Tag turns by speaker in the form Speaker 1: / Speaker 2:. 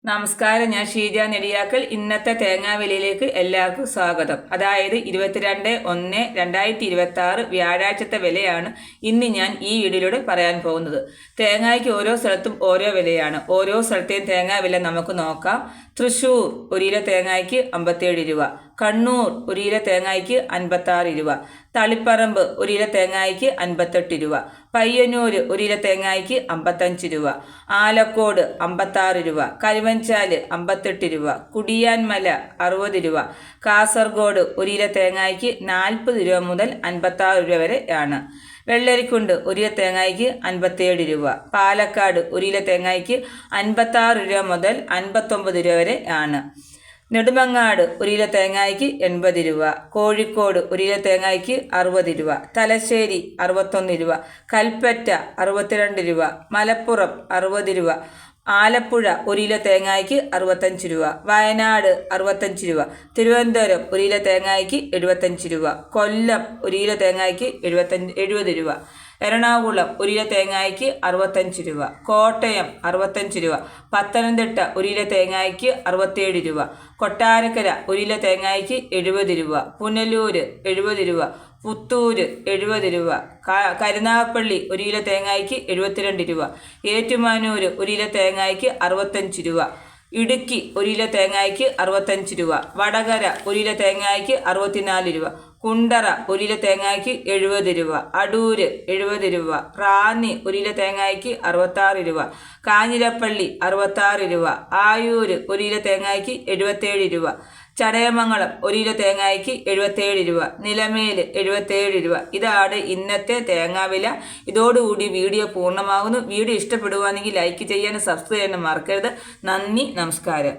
Speaker 1: നമസ്കാരം, ഞാൻ ഷീജ നെടിയാക്കൽ. ഇന്നത്തെ തേങ്ങാവിലയിലേക്ക് എല്ലാവർക്കും സ്വാഗതം. അതായത് 22/1/2026 വ്യാഴാഴ്ചത്തെ വിലയാണ് ഇന്ന് ഞാൻ ഈ വീഡിയോയിലൂടെ പറയാൻ പോകുന്നത്. തേങ്ങയ്ക്ക് ഓരോ സ്ഥലത്തും ഓരോ വിലയാണ്. ഓരോ സ്ഥലത്തെയും തേങ്ങാ വില നമുക്ക് നോക്കാം. തൃശ്ശൂർ 1 കിലോ തേങ്ങയ്ക്ക് 57 രൂപ, കണ്ണൂർ 1 കിലോ തേങ്ങയ്ക്ക് 56 രൂപ, തളിപ്പറമ്പ് 1 കിലോ തേങ്ങയ്ക്ക് 58 രൂപ, പയ്യന്നൂർ 1 കിലോ തേങ്ങയ്ക്ക് 55 രൂപ, ആലക്കോട് 56 രൂപ, കരുവഞ്ചാല് 58 രൂപ, കുടിയാൻമല 60 രൂപ, കാസർഗോഡ് 1 കിലോ തേങ്ങയ്ക്ക് 40 രൂപ മുതൽ 56 രൂപ വരെ ആണ്. വെള്ളരിക്കുണ്ട് 1 കിലോ തേങ്ങയ്ക്ക് 57 രൂപ, പാലക്കാട് 1 കിലോ തേങ്ങയ്ക്ക് 56 രൂപ മുതൽ 59 രൂപ വരെ ആണ്. നെടുമങ്ങാട് 1 കിലോ തേങ്ങയ്ക്ക് 80 രൂപ, കോഴിക്കോട് 1 കിലോ തേങ്ങയ്ക്ക് 60 രൂപ, തലശ്ശേരി 61 രൂപ, കൽപ്പറ്റ 62 രൂപ, മലപ്പുറം 60 രൂപ, ആലപ്പുഴ 1 കിലോ തേങ്ങയ്ക്ക് 65 രൂപ, വയനാട് 65 രൂപ, തിരുവനന്തപുരം 1 കിലോ തേങ്ങയ്ക്ക് 75 രൂപ, കൊല്ലം 1 കിലോ തേങ്ങയ്ക്ക് 70 രൂപ, എറണാകുളം 1 കിലോ തേങ്ങയ്ക്ക് 65 രൂപ, കോട്ടയം 65 രൂപ, പത്തനംതിട്ട 1 കിലോ തേങ്ങയ്ക്ക് 67 രൂപ, കൊട്ടാരക്കര 1 കിലോ തേങ്ങയ്ക്ക് 70 രൂപ, പുനലൂർ 70 രൂപ, പുത്തൂർ 70 രൂപ, കരുനാഗപ്പള്ളി 1 കിലോ തേങ്ങയ്ക്ക് 72 രൂപ, ഏറ്റുമാനൂർ 1 കിലോ തേങ്ങയ്ക്ക് 65 രൂപ, ഇടുക്കി 1 കിലോ തേങ്ങയ്ക്ക് 65 രൂപ, വടകര 1 കിലോ തേങ്ങയ്ക്ക് 64 രൂപ, കുണ്ടറ 1 കിലോ തേങ്ങയ്ക്ക് 70 രൂപ, അടൂര് 70 രൂപ, റാന്നി 1 കിലോ തേങ്ങയ്ക്ക് 66 രൂപ, കാഞ്ഞിരപ്പള്ളി 66 രൂപ, ആയൂര് 1 കിലോ തേങ്ങയ്ക്ക് 77 രൂപ, ചടയമംഗലം 1 കിലോ തേങ്ങയ്ക്ക് 77 രൂപ, നിലമേൽ 77 രൂപ. ഇതാണ് ഇന്നത്തെ തേങ്ങാവില. ഇതോടുകൂടി വീഡിയോ പൂർണ്ണമാകുന്നു. വീഡിയോ ഇഷ്ടപ്പെടുവാണെങ്കിൽ ലൈക്ക് ചെയ്യാനും സബ്സ്ക്രൈബ് ചെയ്യാനും മറക്കരുത്. നന്ദി, നമസ്കാരം.